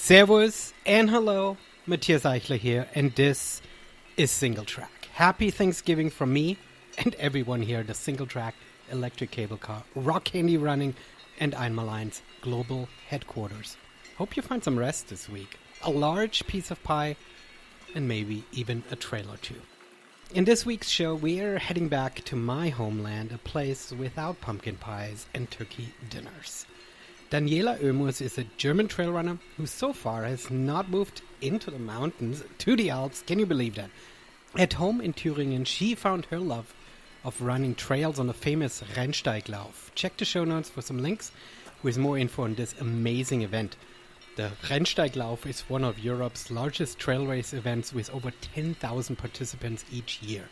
Servus and hello, Matthias Eichler here, and this is Singletrack. Happy Thanksgiving from me and everyone here at the Singletrack electric cable car, rock candy running, and Einmalein's global headquarters. Hope you find some rest this week, a large piece of pie, and maybe even a trail or two. In this week's show, we are heading back to my homeland, a place without pumpkin pies and turkey dinners. Daniela Oemus is a German trail runner who so far has not moved into the mountains, to the Alps. Can you believe that? At home in Thüringen, she found her love of running trails on the famous Rennsteiglauf. Check the show notes for some links with more info on this amazing event. The Rennsteiglauf is one of Europe's largest trail race events with over 10,000 participants each year.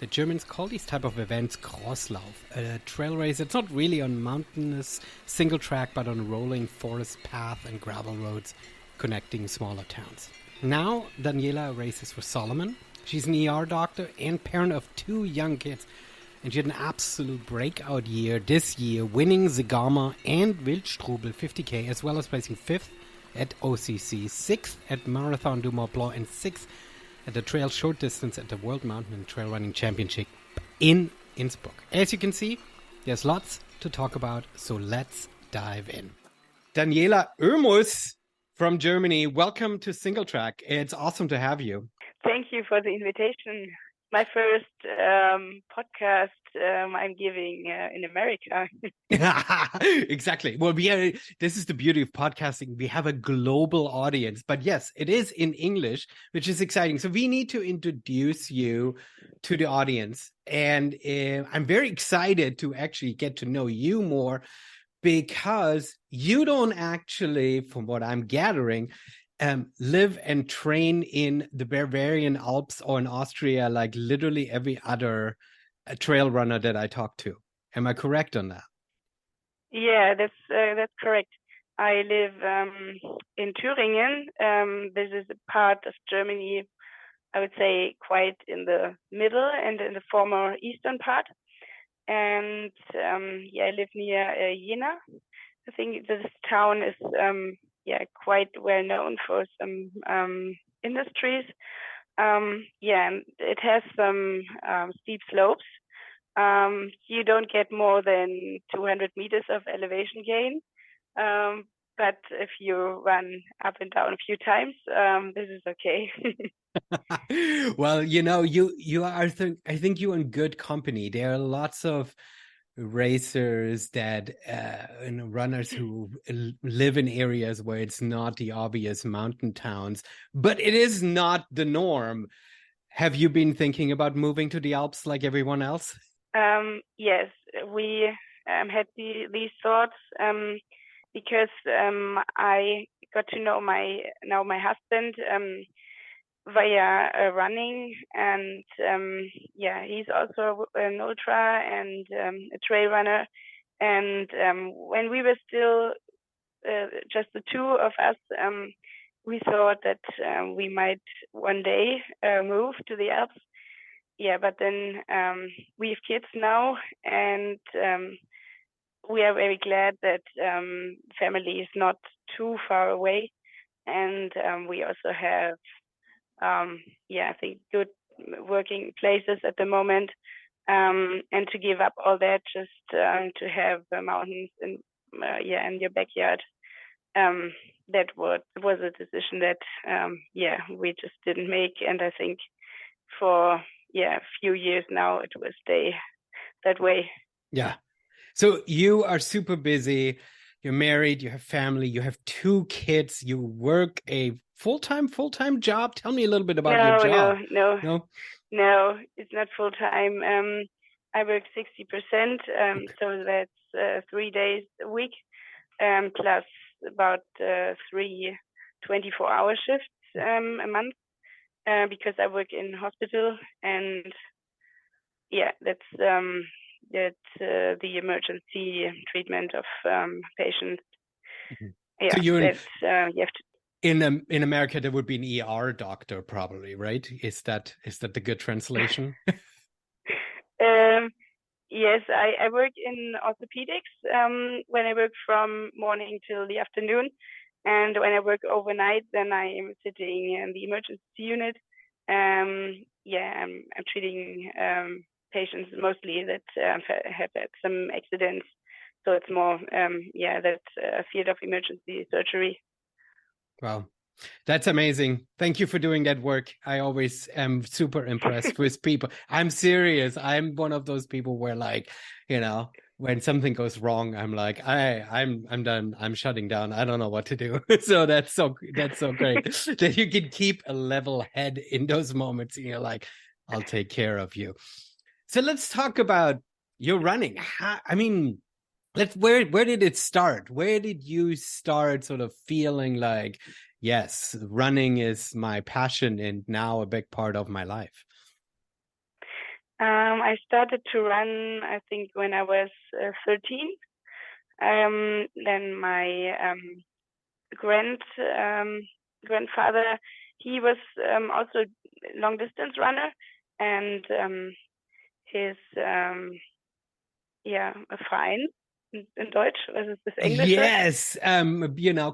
The Germans call these type of events Crosslauf, a trail race. It's not really on mountainous single track, but on rolling forest path and gravel roads connecting smaller towns. Now, Daniela races for Salomon. She's an ER doctor and parent of 2 young kids. And she had an absolute breakout year this year, winning Zegama and Wildstrubel 50K, as well as placing 5th at OCC, 6th at Marathon du Mont Blanc, and 6th at the trail short distance at the World Mountain and Trail Running Championship in Innsbruck. As you can see, there's lots to talk about, so let's dive in. Daniela Oemus from Germany, welcome to Singletrack. It's awesome to have you. Thank you for the invitation. My first podcast I'm giving in America. Exactly. Well, this is the beauty of podcasting. We have a global audience, but yes, it is in English, which is exciting. So we need to introduce you to the audience. And I'm very excited to actually get to know you more because you don't actually, from what I'm gathering, live and train in the Bavarian Alps or in Austria, like literally every other trail runner that I talk to. Am I correct on that? Yeah, that's correct. I live in Thüringen. This is a part of Germany, I would say, quite in the middle and in the former eastern part. And I live near Jena. I think this town is quite well known for some industries. And it has some steep slopes. You don't get more than 200 meters of elevation gain. But if you run up and down a few times, this is okay. Well, you are, I think you're in good company. There are lots of racers that runners who live in areas where it's not the obvious mountain towns, but it is not the norm. Have you been thinking about moving to the Alps like everyone else? Yes, we had these thoughts because I got to know my husband via running, and he's also an ultra and a trail runner. And when we were still just the two of us, we thought that we might one day move to the Alps. Yeah, but then we have kids now, and we are very glad that family is not too far away, and we also have I think good working places at the moment, and to give up all that just to have the mountains in your backyard, that was a decision that we just didn't make, and I think for a few years now it will stay that way. Yeah. So you are super busy. You're married, you have family, you have 2 kids, you work a full-time job. Tell me a little bit about your job. No, it's not full-time. I work 60%, so that's 3 days a week, plus about 3 24-hour shifts a month, because I work in hospital, and that's the emergency treatment of patients. Mm-hmm. Yeah, so you're you have to. In America, there would be an ER doctor, probably, right? Is that the good translation? Yes, I work in orthopedics when I work from morning till the afternoon, And when I work overnight, then I am sitting in the emergency unit. I'm treating patients mostly that have had some accidents. So it's more, that field of emergency surgery. Wow. That's amazing. Thank you for doing that work. I always am super impressed with people. I'm serious. I'm one of those people where, like, when something goes wrong, I'm like, I'm done. I'm shutting down. I don't know what to do. So that's so great that you can keep a level head in those moments. And you're like, I'll take care of you. So let's talk about your running. Where did it start? Where did you start sort of feeling like, yes, running is my passion and now a big part of my life? I started to run, I think, when I was 13. Then my grandfather, he was also a long distance runner, and his a Verein in Deutsch, was ist das Englische? Yes,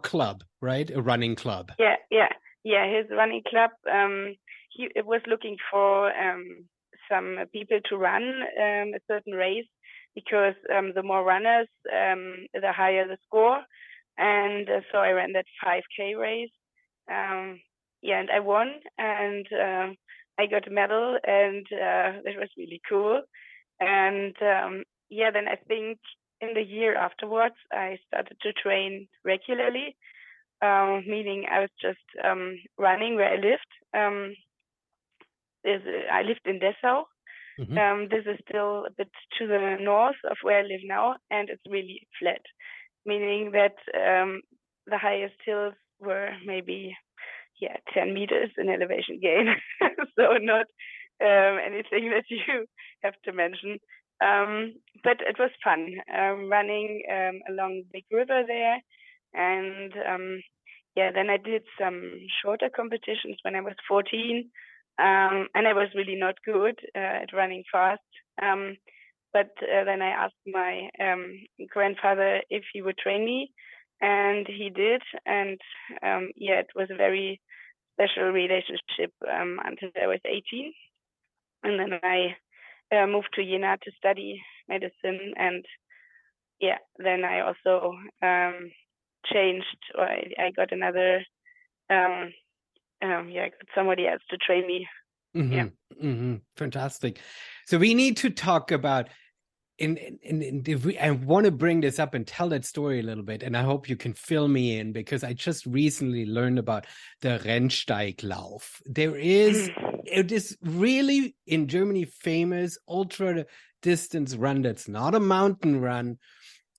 club, right? A running club. Yeah. His running club. He was looking for some people to run a certain race, because the more runners, the higher the score. And so I ran that 5K race. And I won, and I got a medal, and that was really cool. And then I think in the year afterwards, I started to train regularly, meaning I was just running where I lived. I lived in Dessau. Mm-hmm. This is still a bit to the north of where I live now, and it's really flat, meaning that the highest hills were maybe 10 meters in elevation gain. So not anything that you have to mention. But it was fun running along the big river there. And then I did some shorter competitions when I was 14. And I was really not good at running fast. But then I asked my grandfather if he would train me, and he did. And it was a very special relationship until I was 18. And then I moved to Jena to study medicine. And then I also changed, or I got another, I got somebody else to train me. Mm-hmm. Yeah. Mm-hmm. Fantastic. So we need to talk about, I want to bring this up and tell that story a little bit, and I hope you can fill me in, because I just recently learned about the Rennsteiglauf. It is really in Germany famous ultra distance run that's not a mountain run,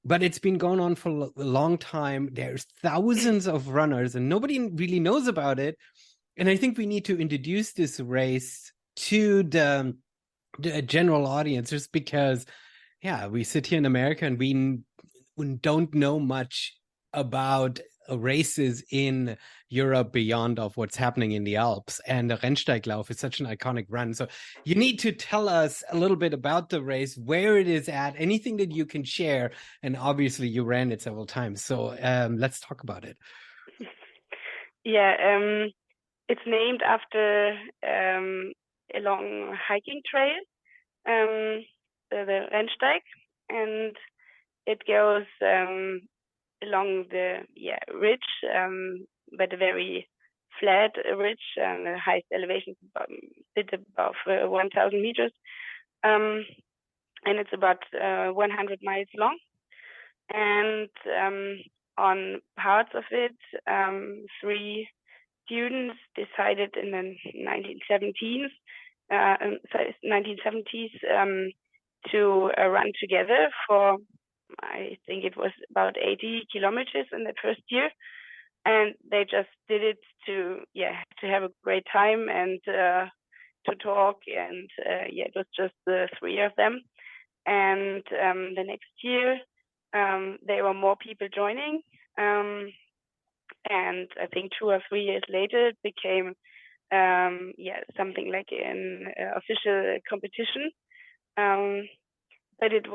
but it's been going on for a long time. There's thousands of runners and nobody really knows about it. And I think we need to introduce this race to the general audience, just because we sit here in America and we don't know much about races in Europe beyond of what's happening in the Alps. And the Rennsteiglauf is such an iconic run. So you need to tell us a little bit about the race, where it is at, anything that you can share. And obviously you ran it several times. So let's talk about it. It's named after a long hiking trail, the Rennsteig, and it goes along the ridge, but a very flat ridge, and the highest elevation is a bit above 1,000 meters, and it's about 100 miles long. And on parts of it, 3 students decided in the 1970s to run together for, I think it was about 80 kilometers in the first year. And they just did it to have a great time and to talk. And it was just the 3 of them. And the next year, there were more people joining. And I think 2 or 3 years later, it became something like an official competition. But it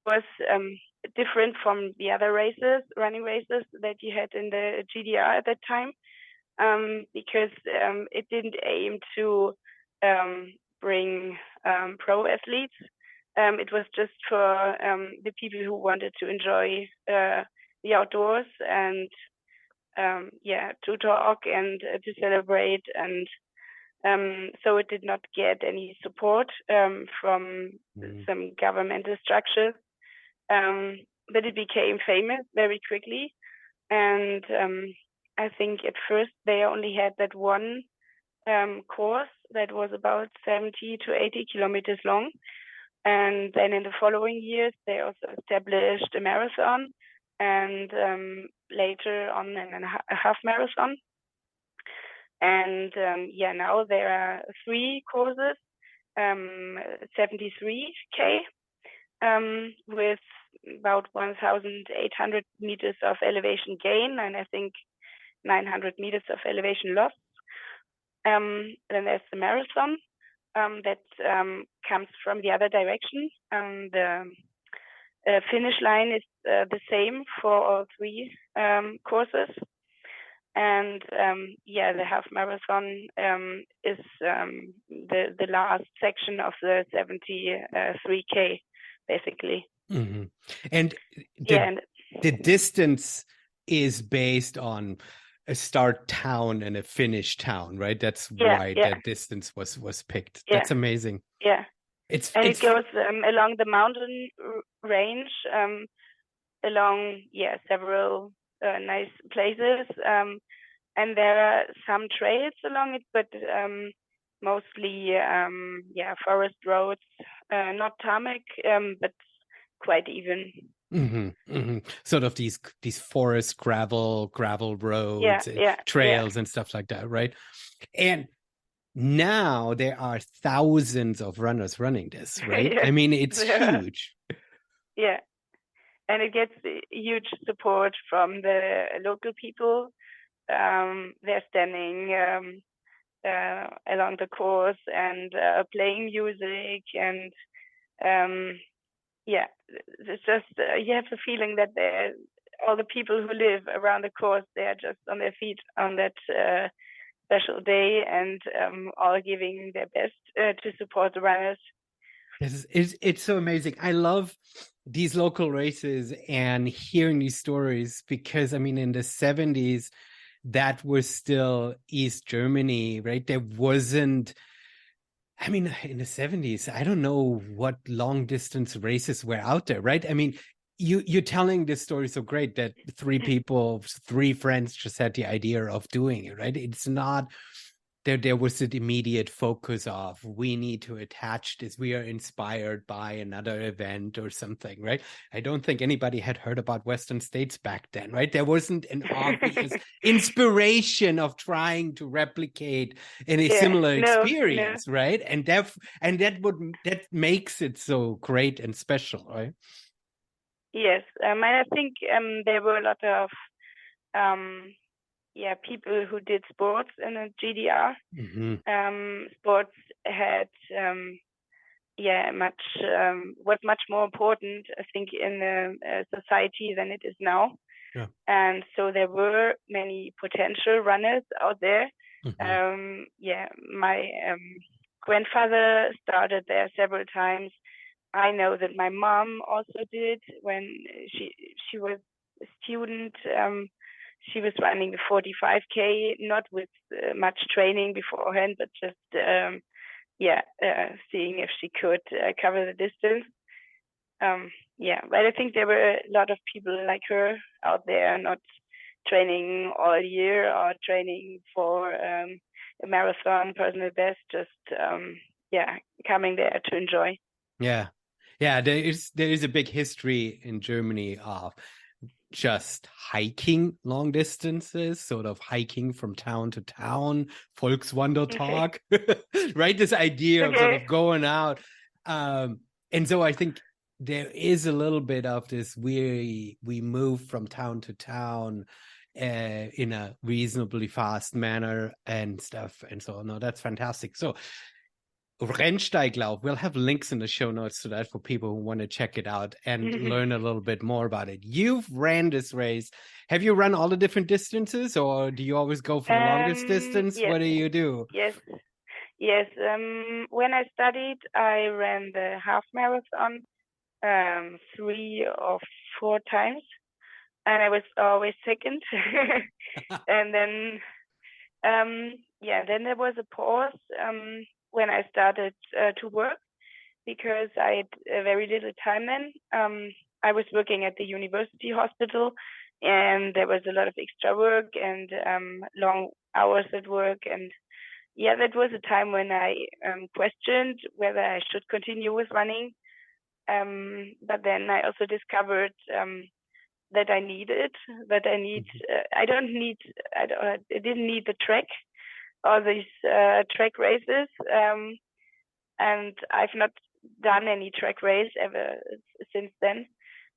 was different from the other running races that you had in the GDR at that time, because it didn't aim to bring pro athletes. It was just for the people who wanted to enjoy the outdoors and to talk and to celebrate. And so it did not get any support from some governmental structures. But it became famous very quickly. And I think at first they only had that one course that was about 70 to 80 kilometers long. And then in the following years, they also established a marathon and later on a half marathon. And now there are 3 courses, 73K with about 1,800 meters of elevation gain, and I think 900 meters of elevation loss. Then there's the marathon that comes from the other direction. The finish line is the same for all 3 courses. And the half marathon is the last section of the 73K, basically. Mm-hmm. And the distance is based on a start town and a finish town, right? That's why that distance was picked. That's amazing. Yeah. It goes along the mountain range, along several nice places, and there are some trails along it, but mostly forest roads, not tarmac, but quite even. Mm-hmm, mm-hmm. Sort of these forest gravel roads, trails and stuff like that, right? And now there are thousands of runners running this, right? I mean, it's huge. Yeah. And it gets huge support from the local people. They're standing along the course and playing music, and it's just you have the feeling that all the people who live around the course, they are just on their feet on that special day, and all giving their best to support the runners. It's so amazing. I love these local races and hearing these stories, because I mean, in the 70s, that was still East Germany, right? There wasn't, I mean, in the 70s, I don't know what long distance races were out there, right? I mean, you're telling this story so great that 3 friends just had the idea of doing it, right? It's not there was an immediate focus of, we need to attach this, we are inspired by another event or something, right? I don't think anybody had heard about Western States back then, right? There wasn't an obvious inspiration of trying to replicate a similar experience, right? And that makes it so great and special, right? Yes, I think there were a lot of people who did sports in the GDR. Mm-hmm. Sports had was much more important, I think, in the society than it is now. Yeah. And so there were many potential runners out there. Mm-hmm. My grandfather started there several times. I know that my mom also did when she was a student. She was running the 45K, not with much training beforehand, but just seeing if she could cover the distance. But I think there were a lot of people like her out there, not training all year or training for a marathon, personal best, just coming there to enjoy. Yeah, there is a big history in Germany of just hiking long distances, sort of hiking from town to town, Volkswandertag, right? This idea of sort of going out. And so I think there is a little bit of this, we move from town to town in a reasonably fast manner and stuff. And so, no, that's fantastic. So Rennsteiglauf. We'll have links in the show notes to that for people who want to check it out and learn a little bit more about it. You've ran this race. Have you run all the different distances, or do you always go for the longest distance? Yes, What do you do? yes, yes. When I studied, I ran the half marathon 3 or 4 times, and I was always second. And then, then there was a pause when I started to work because I had very little time then. I was working at the university hospital, and there was a lot of extra work and long hours at work. And yeah, that was a time when I questioned whether I should continue with running. But then I also discovered that I need it, that I need, I didn't need the track or these track races. And I've not done any track race ever since then.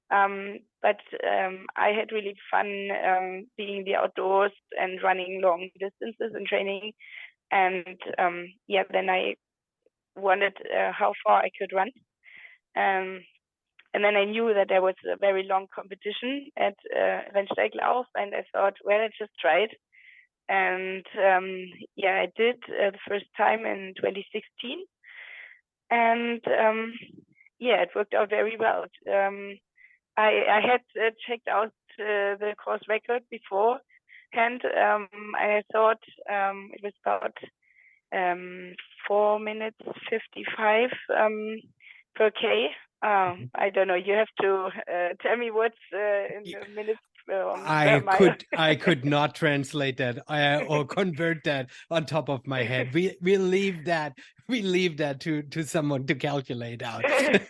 But I had really fun being in the outdoors and running long distances and training. And then I wondered how far I could run. And then I knew that there was a very long competition at Rennsteiglauf, and I thought, well, let's just try it. And I did the first time in 2016. And it worked out very well. I had checked out the course record beforehand. I thought it was about 4 minutes 55 per K. I don't know. You have to tell me what's in the minutes. I could not translate that or convert that on top of my head. We leave that to someone to calculate out. Okay.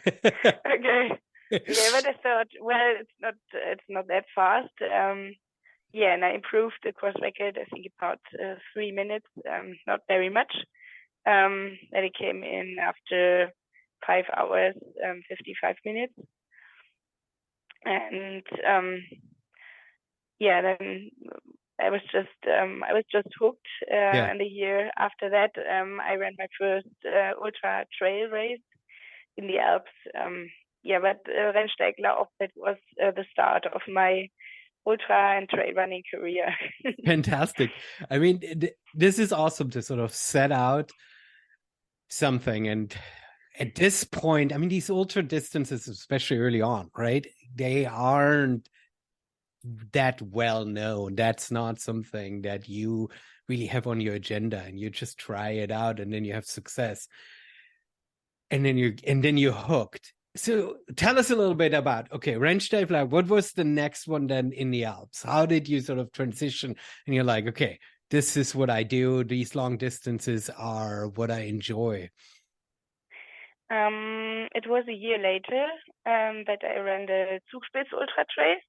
Yeah, but I thought, well, it's not that fast. And I improved the course record. I think about 3 minutes, not very much. Then it came in after 5 hours, 55 minutes, and then I was just hooked. And the year after that, I ran my first ultra trail race in the Alps. But Rennsteiglauf, that was the start of my ultra and trail running career. Fantastic. I mean, this is awesome to sort of set out something. And at this point, I mean, these ultra distances, especially early on, right? They aren't that well known. That's not something that you really have on your agenda, and you just try it out and then you have success. And then you're hooked. So tell us a little bit about, Rennsteiglauf, what was the next one then in the Alps? How did you sort of transition? And you're like, okay, this is what I do. These long distances are what I enjoy. It was a year later that I ran the Zugspitz Ultra Trail,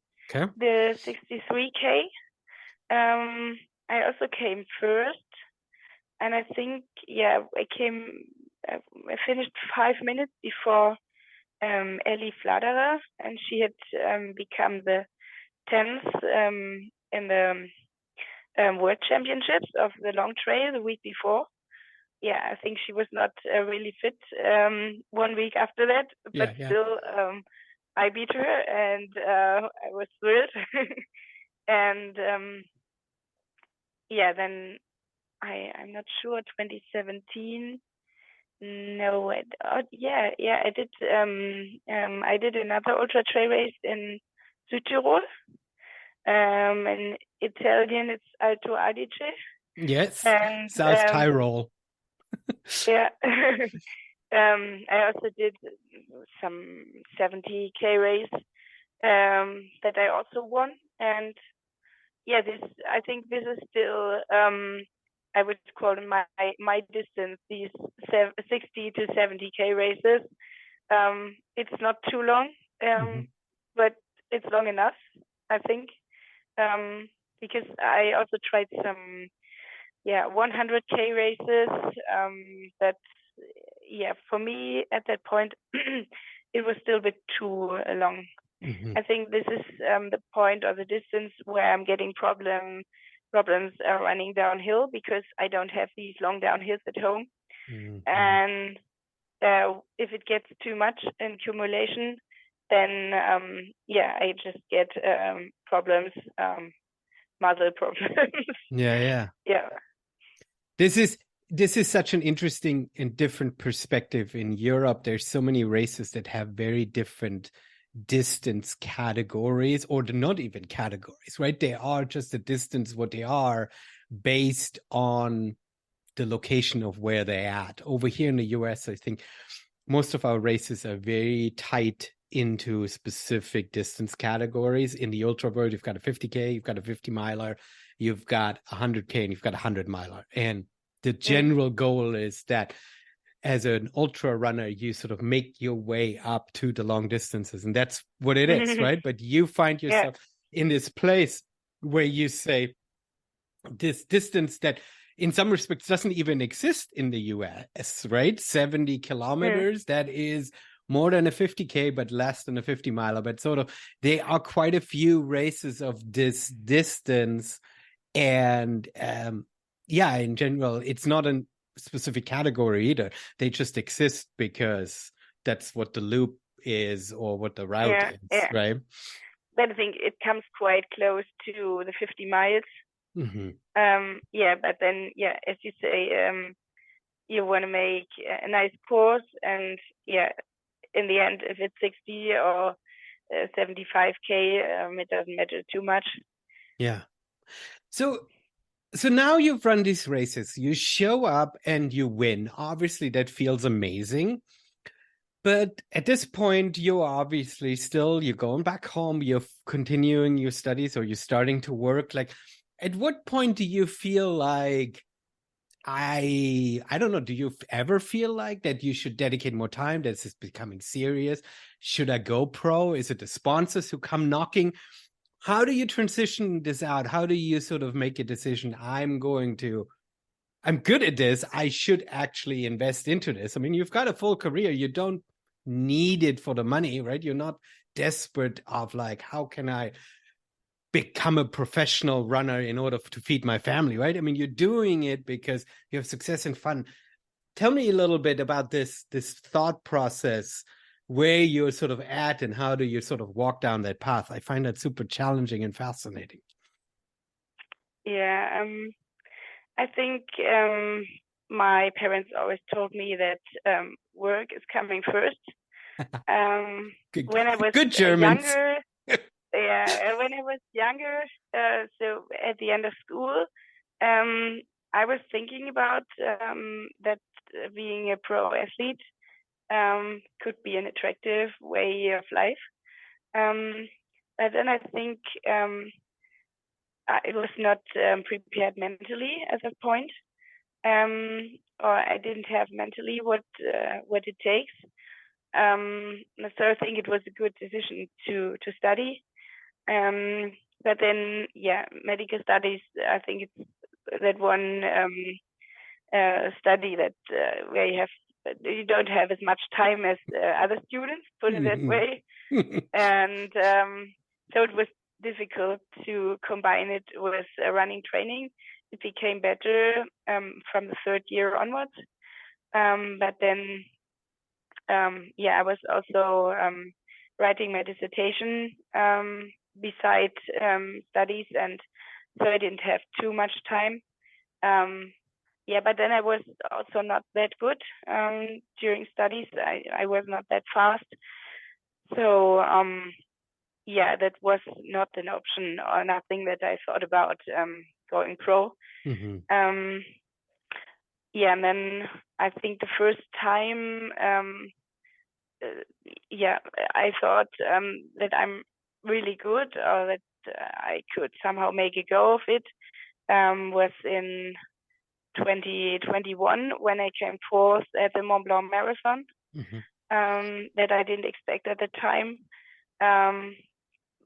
the 63K. I also came first, and I think, I finished 5 minutes before Ellie Fladerer, and she had become the 10th in the World Championships of the long trail the week before. Yeah, I think she was not really fit 1 week after that, but still I beat her, and I was thrilled. And then I'm not sure, 2017. No, I did. I did another ultra trail race in Südtirol. In Italian, it's Alto Adige. Yes, and, South Tyrol. Yeah. I also did some 70K race that I also won, and I think this is still I would call it my distance, these 60 to 70K races. It's not too long, but it's long enough, I think, because I also tried some 100K races. That for me at that point it was still a bit too long. I think this is the point or the distance where I'm getting problems running downhill, because I don't have these long downhills at home. And if it gets too much in accumulation, then I just get problems, muscle problems. Yeah. Yeah. This is such an interesting and different perspective. In Europe, there's so many races that have very different distance categories, or not even categories, right? They are just a distance what they are based on the location of where they're at. Over here in the US, I think most of our races are very tight into specific distance categories. In the ultra world, you've got a 50K, you've got a 50 miler, you've got a 100K, and you've got a 100 miler. And the general goal is that as an ultra runner, you sort of make your way up to the long distances. And that's what it is, right? But you find yourself in this place where you say, this distance that in some respects doesn't even exist in the US, right? 70 kilometers, that is more than a 50K, but less than a 50 miler. But sort of, there are quite a few races of this distance. And in general, it's not a specific category either. They just exist because that's what the loop is or what the route is, right? But I think it comes quite close to the 50 miles. But then, as you say, you want to make a nice course, and in the end, if it's 60 or 75K, it doesn't matter too much. Yeah. So now you've run these races, you show up and you win. Obviously, that feels amazing. But at this point, you're obviously you're going back home, you're continuing your studies, or you're starting to work. Like, at what point do you feel like, I don't know, do you ever feel like that you should dedicate more time? That this is becoming serious? Should I go pro? Is it the sponsors who come knocking? How do you transition this out? How do you sort of make a decision? I'm good at this. I should actually invest into this. I mean, you've got a full career. You don't need it for the money, right? You're not desperate of like, how can I become a professional runner in order to feed my family, right? I mean, you're doing it because you have success and fun. Tell me a little bit about this thought process, where you're sort of at, and how do you sort of walk down that path? I find that super challenging and fascinating. Yeah, I think my parents always told me that work is coming first. When I was younger, when I was younger, so at the end of school, I was thinking about that being a pro athlete could be an attractive way of life. But then I think I was not prepared mentally at that point, or I didn't have mentally what it takes. So I think it was a good decision to study. But then, medical studies, I think it's that one study that where you don't have as much time as other students, put it that way. And so it was difficult to combine it with running training. It became better from the third year onwards. But then, I was also writing my dissertation beside studies, and so I didn't have too much time. But then I was also not that good during studies. I was not that fast. So that was not an option, or nothing that I thought about going pro. And then I think the first time, I thought that I'm really good, or that I could somehow make a go of it, was in 2021 when I came fourth at the Mont Blanc Marathon. That I didn't expect at the time.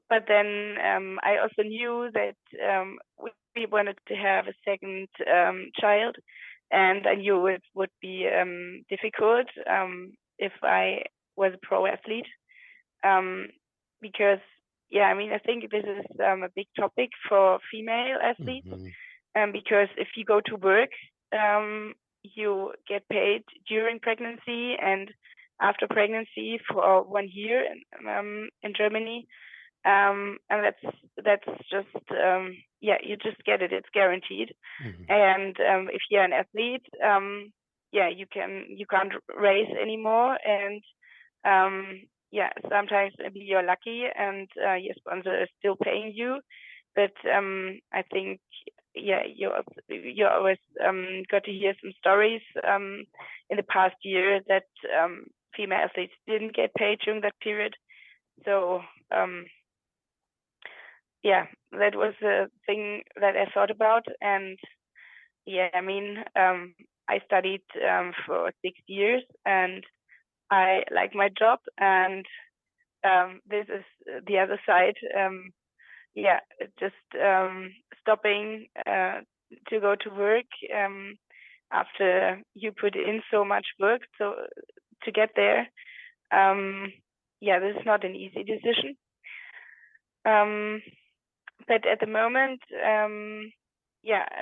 But then I also knew that we wanted to have a second child, and I knew it would be difficult if I was a pro athlete, because I think this is a big topic for female athletes, because if you go to work, you get paid during pregnancy and after pregnancy for 1 year in Germany. And that's just you just get it. It's guaranteed. Mhm. And if you're an athlete, you can't race anymore. And sometimes maybe you're lucky and your sponsor is still paying you. But I think you always got to hear some stories in the past year that female athletes didn't get paid during that period. So that was a thing that I thought about. And I studied for 6 years and I like my job. And this is the other side. Just stopping to go to work after you put in so much work to get there. This is not an easy decision. But at the moment, I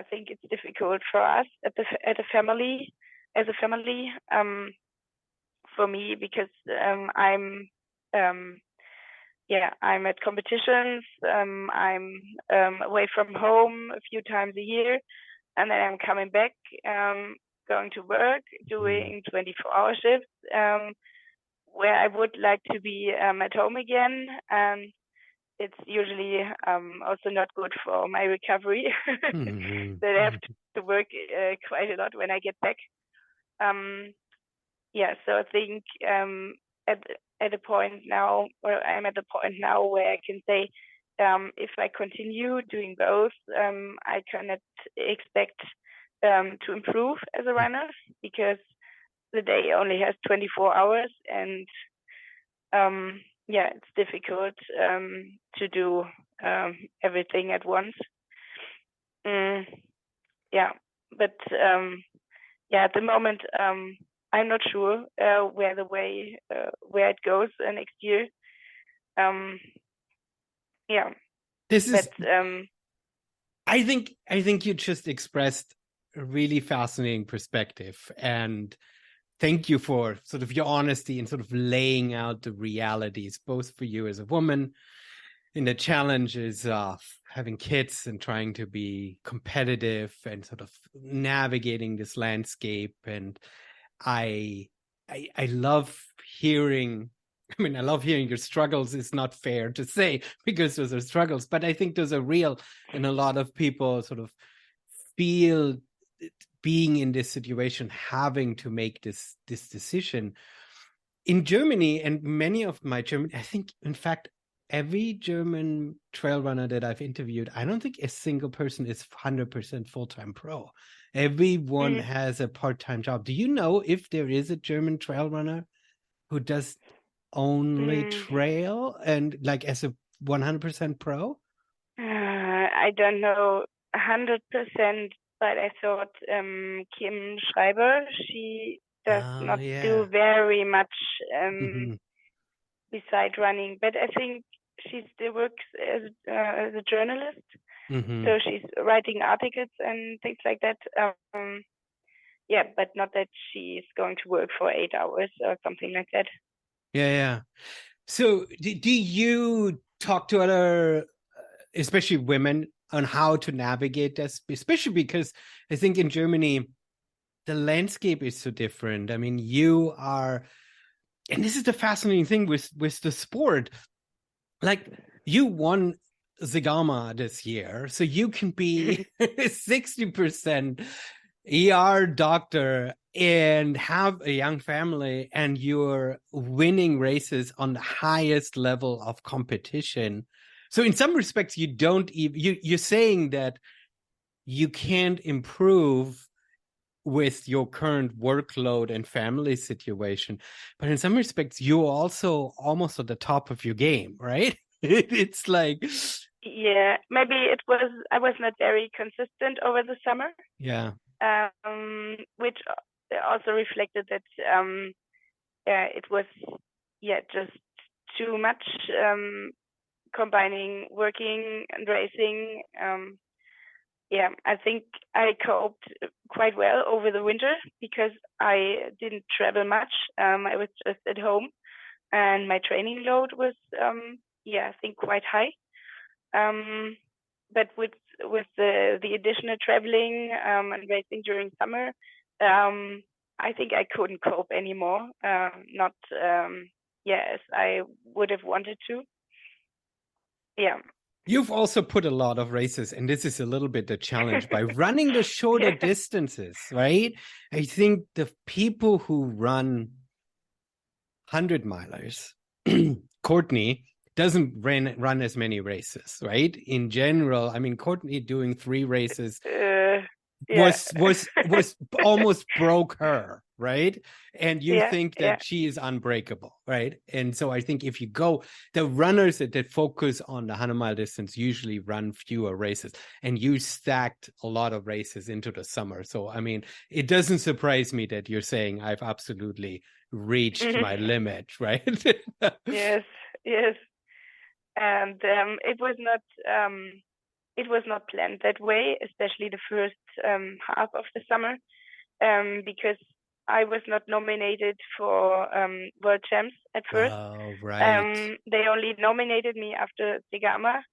think it's difficult for us as a family, for me, because I'm at competitions. I'm away from home a few times a year, and then I'm coming back, going to work, doing 24-hour shifts, where I would like to be at home again. And it's usually also not good for my recovery Mhm. that I have to work quite a lot when I get back. So I think at a point now, or I'm at the point now where I can say, if I continue doing both, I cannot expect to improve as a runner, because the day only has 24 hours, and it's difficult to do everything at once. But at the moment, I'm not sure where it goes next year. This is, But I think you just expressed a really fascinating perspective, and thank you for sort of your honesty and sort of laying out the realities, both for you as a woman and the challenges of having kids and trying to be competitive and sort of navigating this landscape. And I love hearing, I love hearing your struggles. Is not fair to say, because those are struggles, but I think those are real. And a lot of people sort of feel being in this situation, having to make this decision. In Germany, and many of my German, I think, in fact, every German trail runner that I've interviewed, I don't think a single person is 100% full-time pro. Everyone has a part-time job. Do you know if there is a German trail runner who does only trail and like as a 100% pro? I don't know 100%, but I thought Kim Schreiber, she does not do very much beside running, but I think she still works as a journalist. So she's writing articles and things like that. But not that she's going to work for 8 hours or something like that. Yeah. So do you talk to other, especially women, on how to navigate this? Especially because I think in Germany, the landscape is so different. I mean, you are, and this is the fascinating thing with the sport. Like, you won Zegama this year, so you can be 60% ER doctor and have a young family, and you're winning races on the highest level of competition. So in some respects, you don't even, you're saying that you can't improve with your current workload and family situation, but in some respects, you're also almost at the top of your game, right? It's like, maybe I was not very consistent over the summer. Which also reflected that it was just too much, combining working and racing. yeah, I think I coped quite well over the winter because I didn't travel much. I was just at home, and my training load was, I think quite high. But with the additional traveling and racing during summer, I think I couldn't cope anymore. Not as I would have wanted to. Yeah. You've also put a lot of races, and this is a little bit the challenge by running the shorter distances, right? I think the people who run 100-milers, Courtney doesn't run as many races, right? In general, I mean, Courtney doing 3 races was almost broke her, right? And you think that she is unbreakable, right? And so I think if you go, the runners that focus on the 100-mile distance usually run fewer races, and you stacked a lot of races into the summer. So I mean, it doesn't surprise me that you're saying I've absolutely reached my limit, right? Yes. And it was not planned that way, especially the first half of the summer, because I was not nominated for World Champs at first. Oh, right. They only nominated me after Zegama,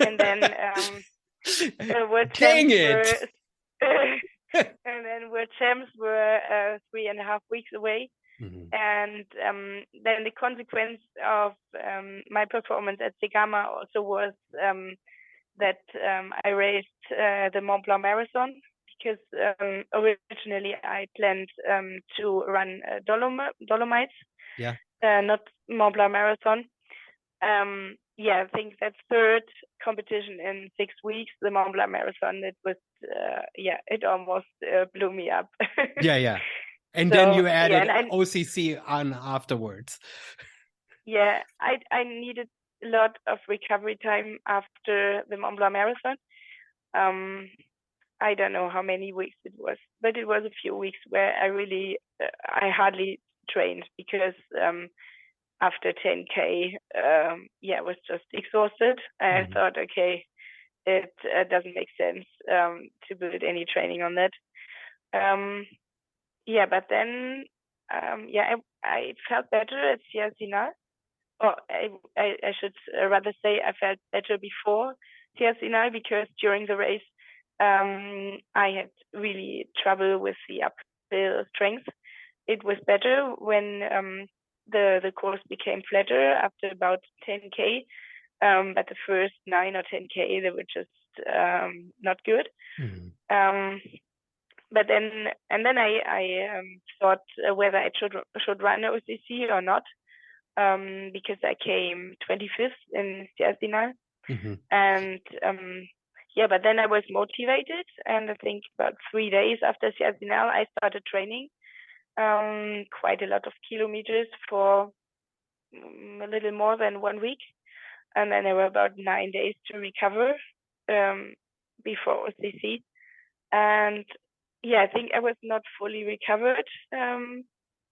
and then World Dang Champs it! and then World Champs were 3.5 weeks away. Mm-hmm. And then the consequence of my performance at Zegama also was that I raced the Mont Blanc Marathon, because originally I planned to run Dolomites, not Mont Blanc Marathon. I think that third competition in 6 weeks, the Mont Blanc Marathon, it was, it almost blew me up. And so, then you added OCC on afterwards. Yeah, I needed a lot of recovery time after the Mont Blanc Marathon. I don't know how many weeks it was, but it was a few weeks where I hardly trained, because after 10K, I was just exhausted. And I thought, okay, it doesn't make sense to build any training on that. But then, I felt better at Sierre Zinal. Or I should rather say I felt better before Sierre Zinal, because during the race, I had really trouble with the uphill strength. It was better when the course became flatter after about 10K. But the first 9 or 10K, they were just not good. But then I thought whether I should run OCC or not, because I came 25th in Sierre Zinal. And but then I was motivated, and I think about 3 days after Sierre Zinal, I started training quite a lot of kilometers for a little more than 1 week. And then there were about 9 days to recover before OCC. And I think I was not fully recovered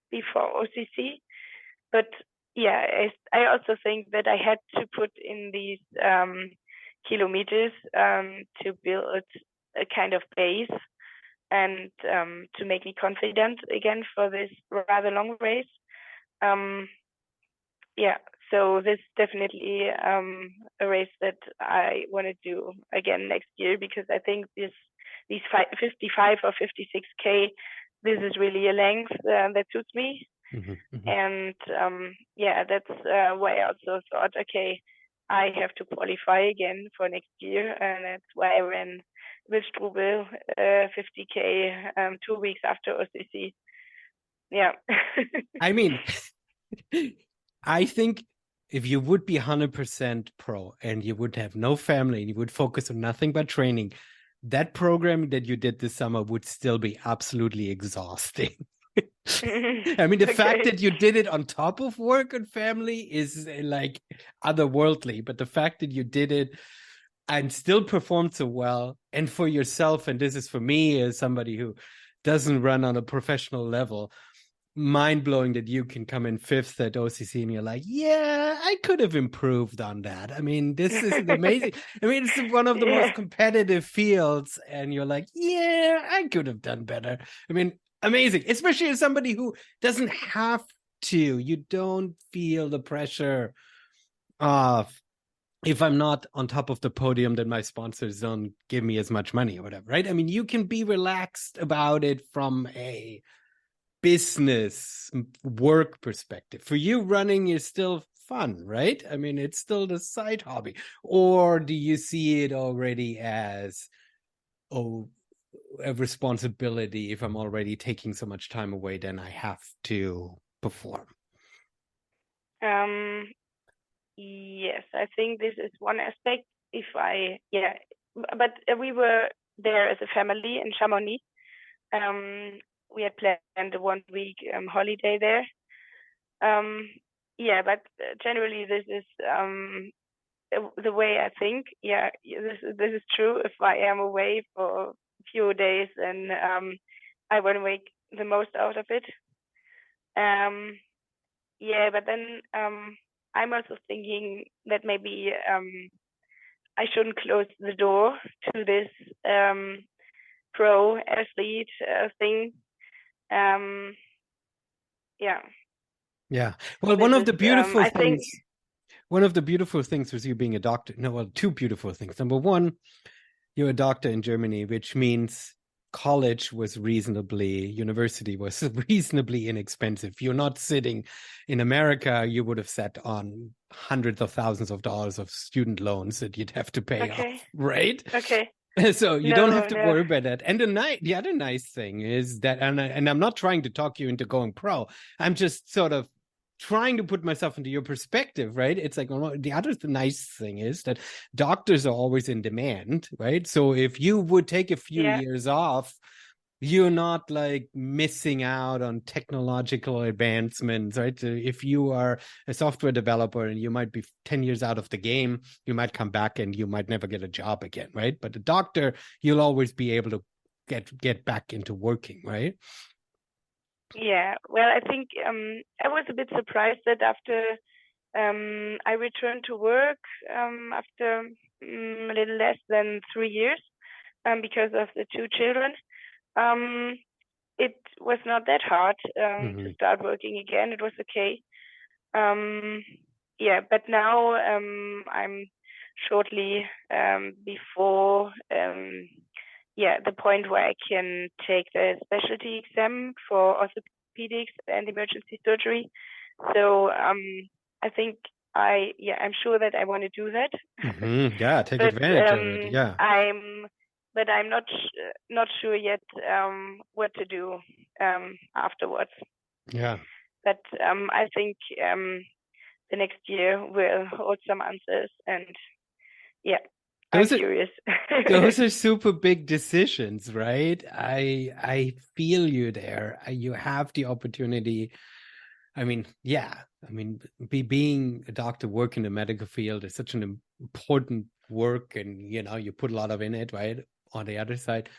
before OCC. But I also think that I had to put in these kilometers to build a kind of base, and to make me confident again for this rather long race. So this is definitely a race that I want to do again next year, because I think these 55 or 56K, this is really a length that suits me. And that's why I also thought, okay, I have to qualify again for next year, and that's why I ran Wildstrubel 50K 2 weeks after OCC. I mean, I think if you would be 100% pro and you would have no family and you would focus on nothing but training, that program that you did this summer would still be absolutely exhausting. I mean, the fact that you did it on top of work and family is like otherworldly, but the fact that you did it and still performed so well, and for yourself, and this is for me as somebody who doesn't run on a professional level, mind-blowing that you can come in fifth at OCC and you're like, yeah, I could have improved on that. I mean, this is amazing. I mean, it's one of the most competitive fields, and you're like, yeah, I could have done better. I mean, amazing, especially as somebody who doesn't have to. You don't feel the pressure of, if I'm not on top of the podium, then my sponsors don't give me as much money or whatever, right? I mean, you can be relaxed about it from a business work perspective. For you, running is still fun, right? I mean, it's still the side hobby. Or do you see it already as, oh, a responsibility? If I'm already taking so much time away, then I have to perform. Yes, I think this is one aspect. But we were there as a family in Chamonix. We had planned a 1 week holiday there. But generally this is the way I think. Yeah, this is true. If I am away for a few days, and I want to make the most out of it. But then I'm also thinking that maybe I shouldn't close the door to this pro athlete thing. Yeah. Well, one of the beautiful things was you being a doctor. No, well, two beautiful things. Number one, you're a doctor in Germany, which means university was reasonably inexpensive. You're not sitting in America. You would have sat on hundreds of thousands of dollars of student loans that you'd have to pay off, right? Okay. So you don't have to worry about that. And the other nice thing is that, and I'm not trying to talk you into going pro. I'm just sort of trying to put myself into your perspective, right? It's like, well, the nice thing is that doctors are always in demand, right? So if you would take a few years off, you're not like missing out on technological advancements, right? So if you are a software developer and you might be 10 years out of the game, you might come back and you might never get a job again, right? But a doctor, you'll always be able to get back into working, right? Yeah, well, I think I was a bit surprised that after I returned to work after a little less than 3 years because of the two children. It was not that hard to start working again. It was okay. But now I'm shortly before the point where I can take the specialty exam for orthopedics and emergency surgery. So I think I'm sure that I want to do that. Yeah, take advantage of it. Yeah. I'm not sure yet what to do afterwards. Yeah. But I think the next year will hold some answers, and I'm curious. Those are super big decisions, right? I feel you there. You have the opportunity. I mean, being a doctor, work in the medical field is such an important work, and you put a lot of in it, right? On the other side,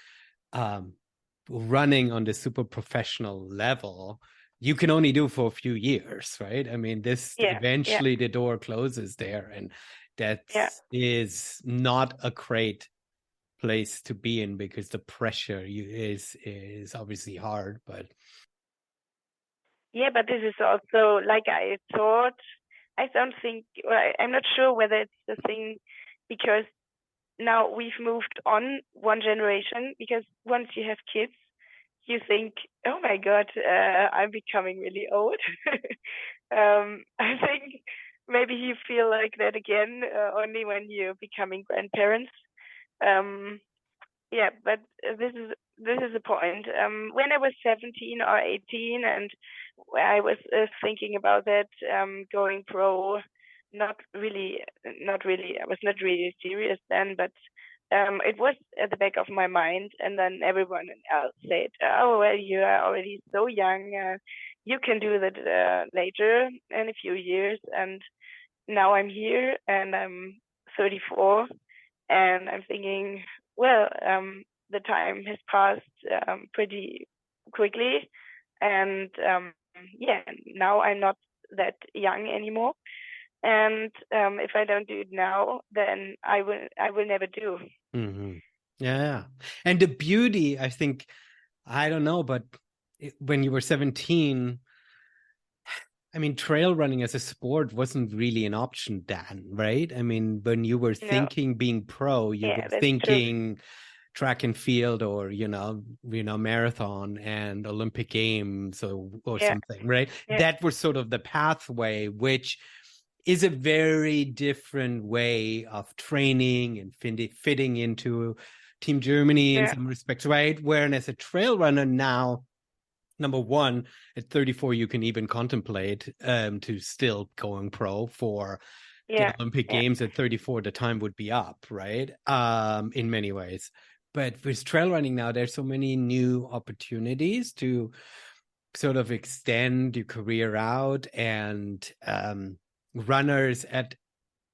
running on the super professional level, you can only do for a few years, right? I mean, eventually the door closes there, and that is not a great place to be in, because the pressure is obviously hard, but but this is also like I thought. I don't think, I'm not sure whether it's the thing, because now we've moved on one generation, because once you have kids, you think, oh my God, I'm becoming really old. I think maybe you feel like that again only when you're becoming grandparents. But this is the point. When I was 17 or 18, and I was thinking about that, going pro, not really. I was not really serious then, but it was at the back of my mind. And then everyone else said, "Oh well, you are already so young. You can do that later in a few years." And now I'm here, and I'm 34, and I'm thinking, well, the time has passed pretty quickly, and now I'm not that young anymore. And if I don't do it now, then I will never do. Mm-hmm. Yeah. And the beauty, I think, I don't know, but when you were 17, I mean, trail running as a sport wasn't really an option then, right? I mean, when you were No. thinking being pro, you were That's thinking track and field or, marathon and Olympic Games or something, right? Yeah. That was sort of the pathway, which is a very different way of training and fitting into Team Germany in some respects, right? Whereas a trail runner now, number one, at 34, you can even contemplate to still going pro for the Olympic Games. At 34, the time would be up, right? In many ways. But with trail running now, there's so many new opportunities to sort of extend your career out, and runners at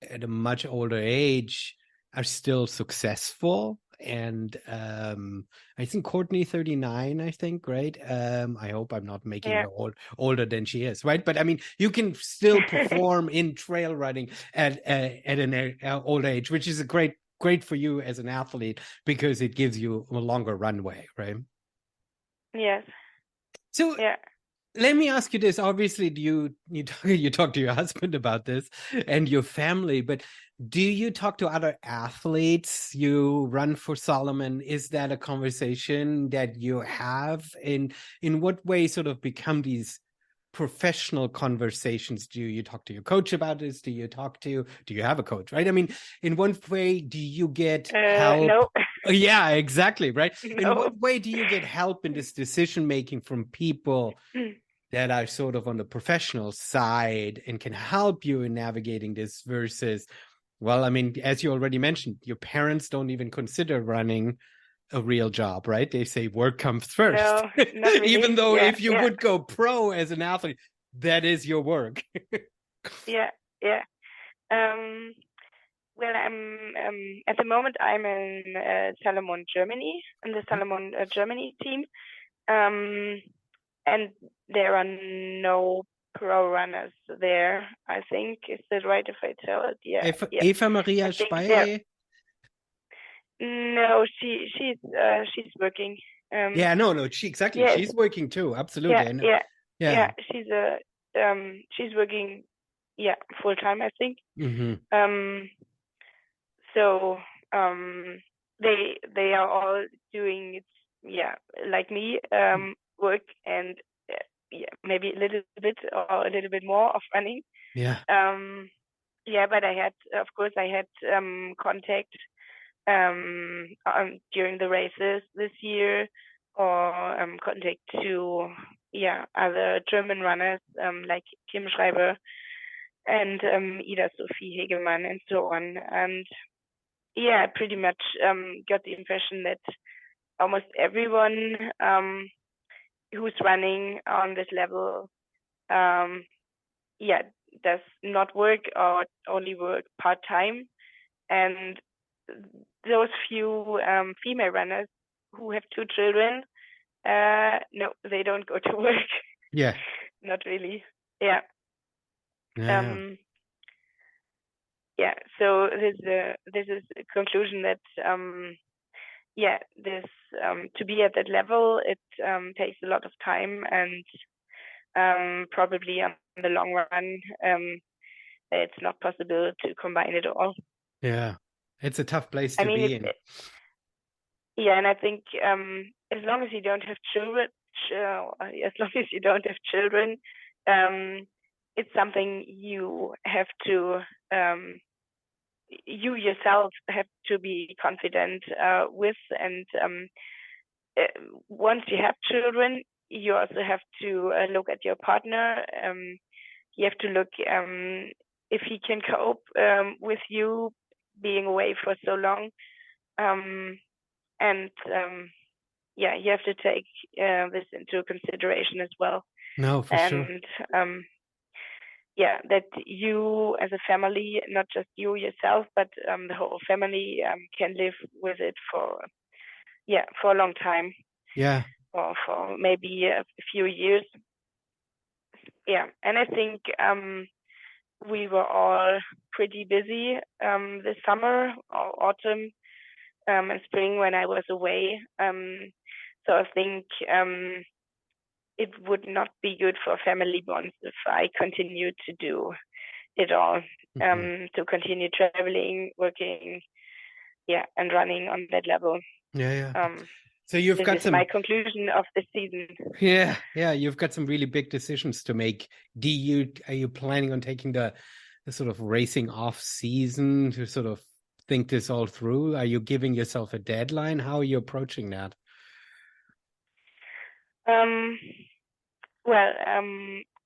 a much older age are still successful. And I think Courtney 39, I think, right? I hope I'm not making her older than she is, right? But I mean, you can still perform in trail running at an old age, which is a great for you as an athlete because it gives you a longer runway, right? Yes. So let me ask you this. Obviously, you talk to your husband about this and your family, but do you talk to other athletes? You run for Salomon. Is that a conversation that you have? In what way sort of become these professional conversations? Do you talk to your coach about this? Do you have a coach, right? I mean, in what way do you get help? No. Yeah, exactly, right? No. In what way do you get help in this decision making from people that are sort of on the professional side and can help you in navigating this versus, well, I mean, as you already mentioned, your parents don't even consider running a real job, right? They say work comes first. No, not really. Even though if you would go pro as an athlete, that is your work. Yeah. Well, I'm at the moment I'm in Salomon, Germany, in the Salomon Germany team, and there are no pro runners there. I think, is that right? If I tell it, Eva Maria Speyer. No, she's working. She's working too. Absolutely. She's working full time, I think. Mm-hmm. So they are all doing like me, work and maybe a little bit or a little bit more of running. But I had contact during the races this year, or contact to other German runners like Kim Schreiber and Ida Sophie Hegemann and so on. And pretty much got the impression that almost everyone who's running on this level does not work or only work part-time. And those few female runners who have 2 children, no, they don't go to work. Yeah. Not really. So this is a conclusion that this to be at that level, it takes a lot of time, and probably on the long run it's not possible to combine it all. Yeah, it's a tough place to be in. And I think as long as you don't have children, it's something you have to you yourself have to be confident with. And once you have children, you also have to look at your partner. You have to look if he can cope with you being away for so long. You have to take this into consideration as well. No, for sure. And that you as a family, not just you yourself, but the whole family can live with it for a long time. Yeah. Or for maybe a few years. and I think we were all pretty busy this summer or autumn and spring when I was away. So I think it would not be good for family bonds if I continue to do it all, to continue traveling, working, and running on that level. So you've got my conclusion of the season. You've got some really big decisions to make. Are you planning on taking the sort of racing off season to sort of think this all through? Are you giving yourself a deadline? How are you approaching that?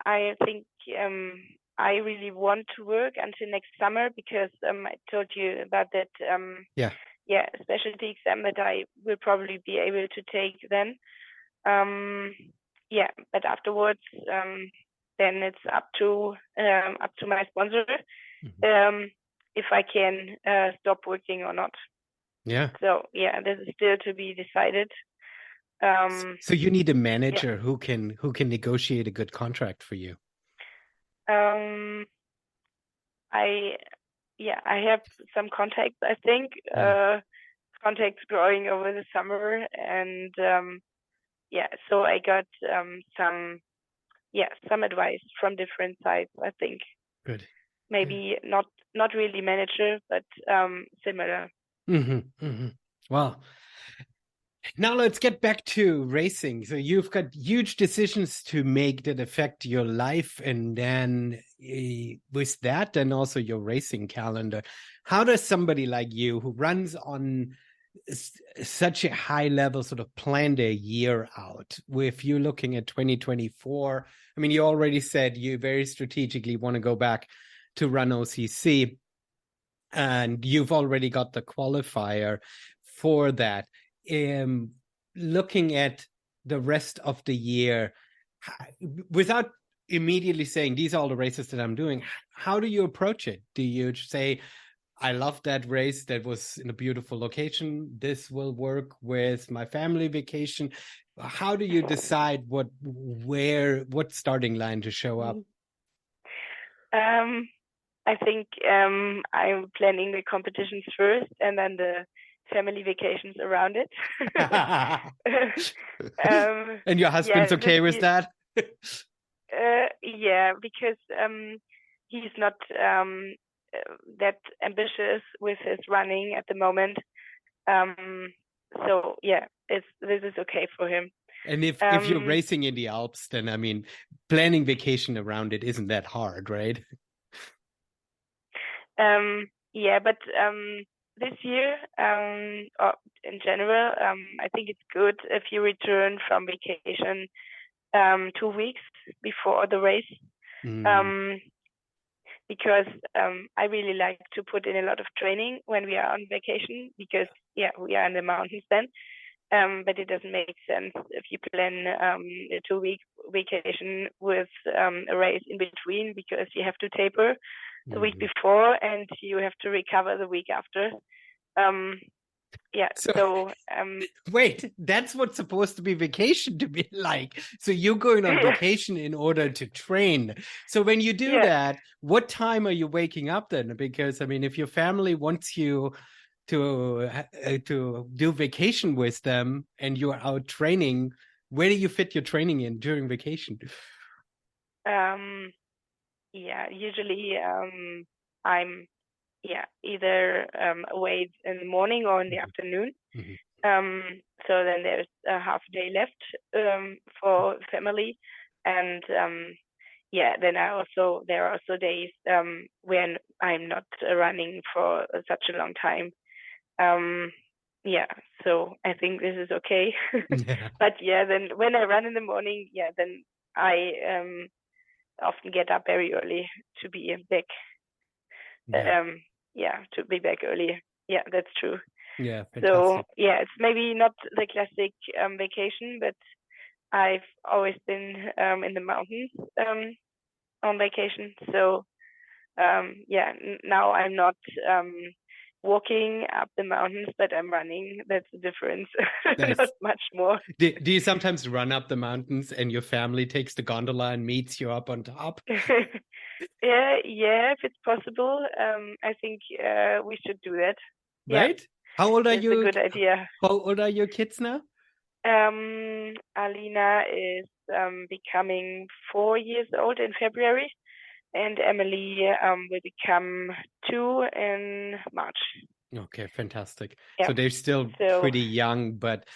I think I really want to work until next summer because I told you about that specialty exam that I will probably be able to take then. But afterwards, then it's up to my sponsor if I can stop working or not. So this is still to be decided. So you need a manager who can negotiate a good contract for you. I have some contacts. I think contacts growing over the summer, and so I got some advice from different sides. I think good. Maybe not really manager, but similar. Well, now let's get back to racing. So you've got huge decisions to make that affect your life, and then with that, and also your racing calendar. How does somebody like you, who runs on such a high level, sort of plan their year out? If you're looking at 2024, I mean, you already said you very strategically want to go back to run OCC, and you've already got the qualifier for that. Looking at the rest of the year, without immediately saying these are all the races that I'm doing, how do you approach it? Do you say, I love that race that was in a beautiful location, this will work with my family vacation? How do you decide what starting line to show up? I think I'm planning the competitions first and then the family vacations around it. And your husband's okay with that? Because he's not that ambitious with his running at the moment. So this is okay for him. And if you're racing in the Alps, then I mean, planning vacation around it isn't that hard, right? But this year, or in general, I think it's good if you return from vacation 2 weeks before the race. Because I really like to put in a lot of training when we are on vacation, because we are in the mountains then. But it doesn't make sense if you plan a 2-week vacation with a race in between, because you have to taper the week before and you have to recover the week after. Wait, that's what's supposed to be vacation to be like. So you're going on vacation in order to train. So when you do that, what time are you waking up then? Because I mean, if your family wants you to do vacation with them and you're out training, where do you fit your training in during vacation? Usually I'm either away in the morning or in the afternoon. So then there's a half day left for family, and then there are also days when I'm not running for such a long time. So I think this is okay. But then when I run in the morning, then I often get up very early to be back. To be back early. Yeah, that's true. Yeah, fantastic. So it's maybe not the classic vacation, but I've always been in the mountains on vacation. So now I'm not walking up the mountains, but I'm running. That's the difference. Nice. Not much more. Do you sometimes run up the mountains and your family takes the gondola and meets you up on top? Yeah, if it's possible, I think we should do that. Right? Yeah, How old are that's you? a good idea. How old are your kids now? Alina is becoming 4 years old in February, and Emily will become 2 in March. Okay, fantastic. Yeah. So they're still pretty young, but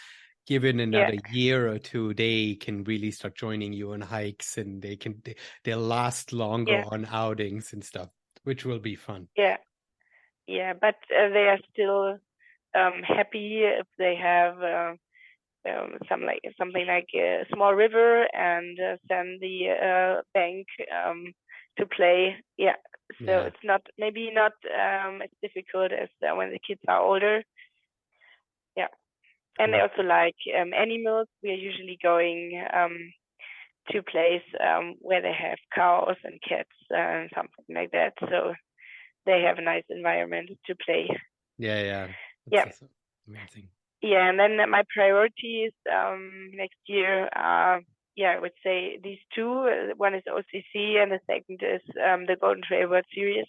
given another year or two, they can really start joining you on hikes, and they'll last longer on outings and stuff, which will be fun. Yeah, but they are still happy if they have something like a small river and sandy bank to play. So it's not as difficult as when the kids are older. And they also like animals. We are usually going to a place where they have cows and cats and something like that. So they have a nice environment to play. That's amazing. And then my priorities next year are, I would say these two. One is OCC and the second is the Golden Trail World Series.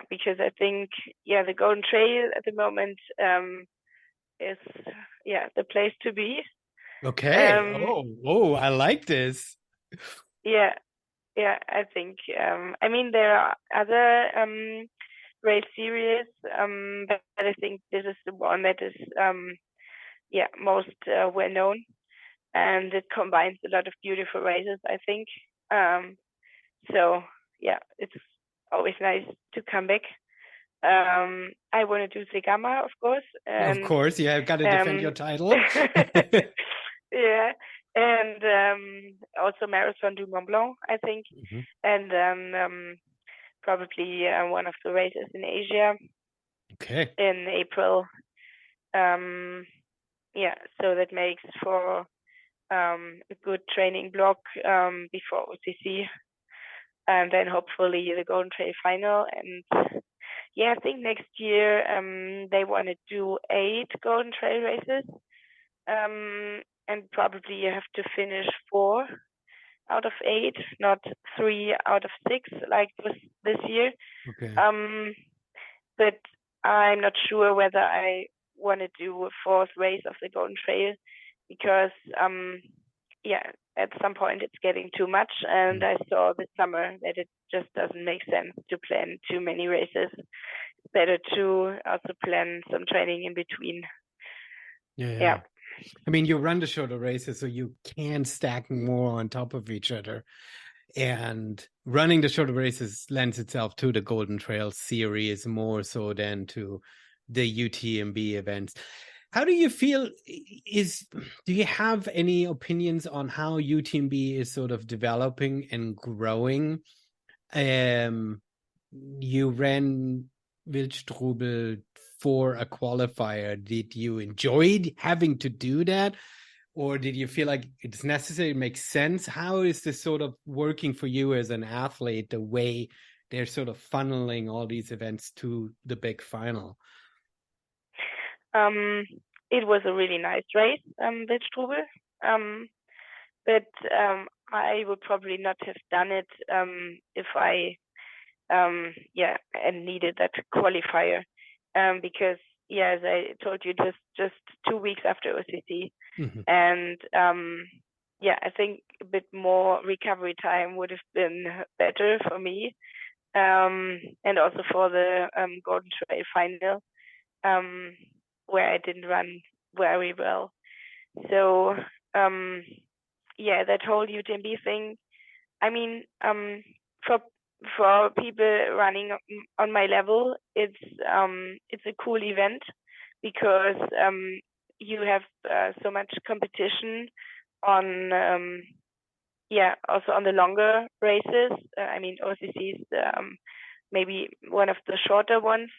Because I think, the Golden Trail at the moment is, the place to be. Okay. I like this. I think, there are other race series, but I think this is the one that is, most well known, and it combines a lot of beautiful races, I think. It's always nice to come back. I want to do Zegama, of course. Of course, I've got to defend your title. And also Marathon du Mont Blanc, I think. And then probably one of the races in Asia. Okay. In April. So that makes for a good training block before OCC. And then hopefully the Golden Trail final. And I think next year they want to do 8 Golden Trail races. And probably you have to finish 4 out of 8, not 3 out of 6 like this year. Okay. But I'm not sure whether I want to do a 4th race of the Golden Trail because at some point it's getting too much, and I saw this summer that it just doesn't make sense to plan too many races. It's better to also plan some training in between. I mean, you run the shorter races, so you can stack more on top of each other. And running the shorter races lends itself to the Golden Trail series more so than to the UTMB events. How do you feel? Do you have any opinions on how UTMB is sort of developing and growing? You ran Wildstrubel for a qualifier. Did you enjoy having to do that? Or did you feel like it's necessary, it makes sense? How is this sort of working for you as an athlete, the way they're sort of funneling all these events to the big final? It was a really nice race, Wildstrubel. But I would probably not have done it if I and needed that qualifier. Because as I told you, just 2 weeks after OCC. And I think a bit more recovery time would have been better for me, and also for the Golden Trail final, where I didn't run very well. So that whole UTMB thing, I mean, for people running on my level, it's a cool event because you have so much competition on also on the longer races. OCC is maybe one of the shorter ones.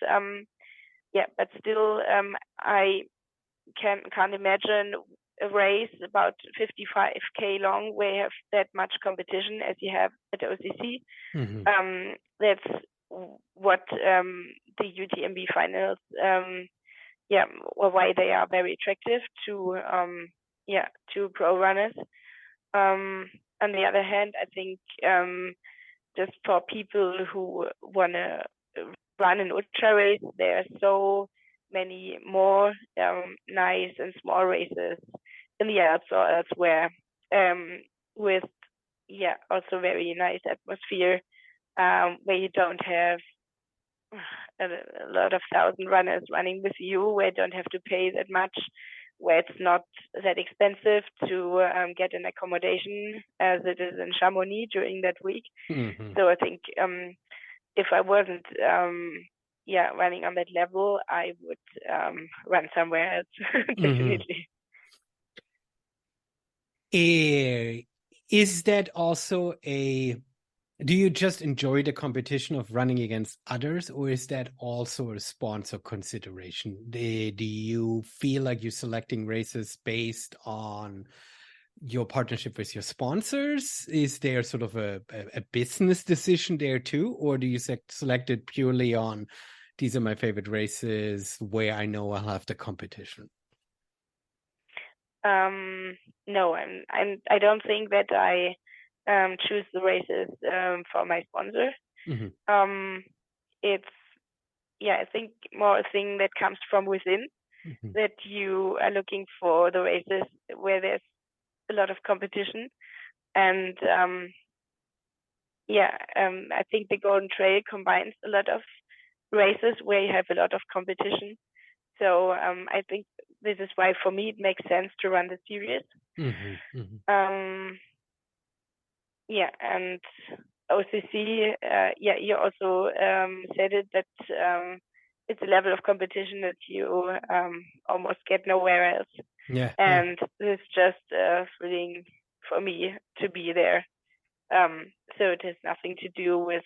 But still I can't imagine a race about 55k long where you have that much competition as you have at OCC. That's what the UTMB finals, or why they are very attractive to pro runners. On the other hand, I think just for people who want to run an ultra race, there are so many more nice and small races in the Alps or elsewhere, with also very nice atmosphere, where you don't have a lot of thousand runners running with you, where you don't have to pay that much, where it's not that expensive to get an accommodation as it is in Chamonix during that week. Mm-hmm. So I think if I wasn't running on that level, I would run somewhere else. Definitely. Is that also do you just enjoy the competition of running against others, or is that also a sponsor consideration? Do you feel like you're selecting races based on your partnership with your sponsors? Is there sort of a business decision there too, or do you select it purely on these are my favorite races where I know I'll have the competition? No, I don't think that I choose the races for my sponsor. Mm-hmm. It's I think more a thing that comes from within, mm-hmm. that you are looking for the races where there's a lot of competition, and I think the Golden Trail combines a lot of races where you have a lot of competition. So I think this is why for me it makes sense to run the series. Mm-hmm. Mm-hmm. And OCC, you also said it, that it's a level of competition that you almost get nowhere else. Yeah. And it's just thrilling for me to be there. So it has nothing to do with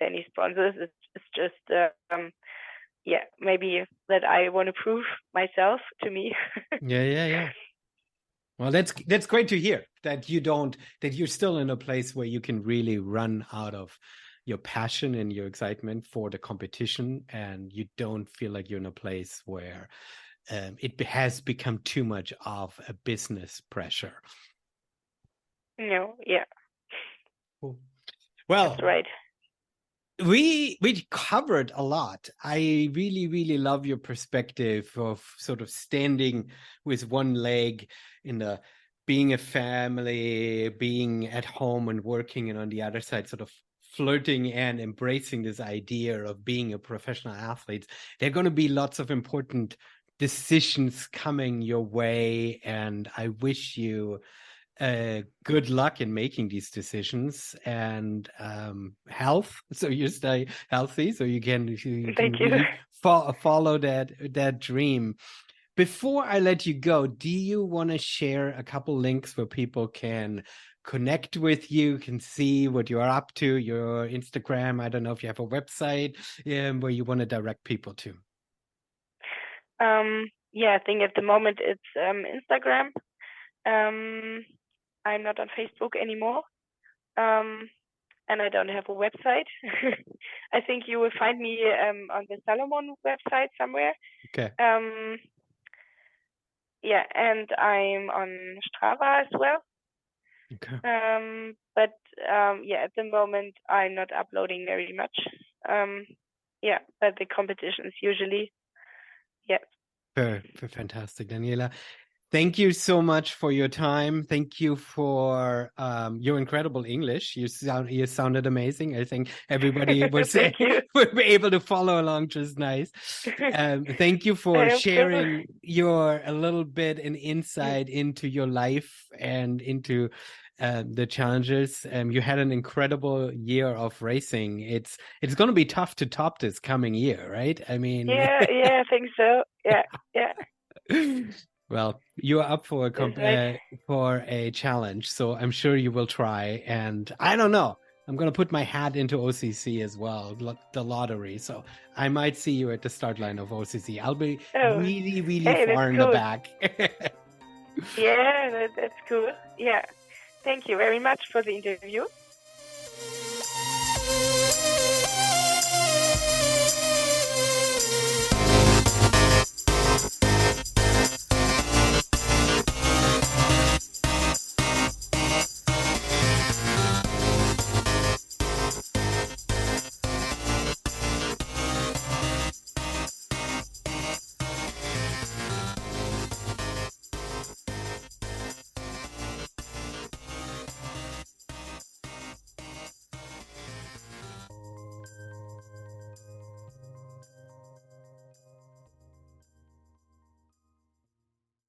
any sponsors. It's just maybe that I want to prove myself to me. Yeah. Well, that's great to hear that you're still in a place where you can really run out of your passion and your excitement for the competition, and you don't feel like you're in a place where it has become too much of a business pressure. No, yeah. Cool. Well, that's right. We covered a lot. I really, really love your perspective of sort of standing with one leg in the being a family, being at home and working, and on the other side, sort of flirting and embracing this idea of being a professional athlete. There are going to be lots of important decisions coming your way, and I wish you good luck in making these decisions, and health, so you stay healthy, so you can really follow that dream. Before I let you go, do you want to share a couple links where people can connect with you, can see what you're up to, your Instagram? I don't know if you have a website where you want to direct people to. I think at the moment it's Instagram. I'm not on Facebook anymore, and I don't have a website. I think you will find me on the Salomon website somewhere. Okay. And I'm on Strava as well. Okay. But at the moment I'm not uploading very much. But the competitions usually. Fantastic, Daniela. Thank you so much for your time. Thank you for your incredible English. You sounded amazing. I think everybody was able to follow along just nice. Thank you for sharing a little bit an insight into your life and into the challenges. You had an incredible year of racing. It's going to be tough to top this coming year, right? I mean, I think so. Yeah. Well, you're up for a challenge, so I'm sure you will try. And I don't know, I'm going to put my hat into OCC as well, the lottery. So I might see you at the start line of OCC. I'll be really, really far in the back. That's cool. Yeah. Thank you very much for the interview.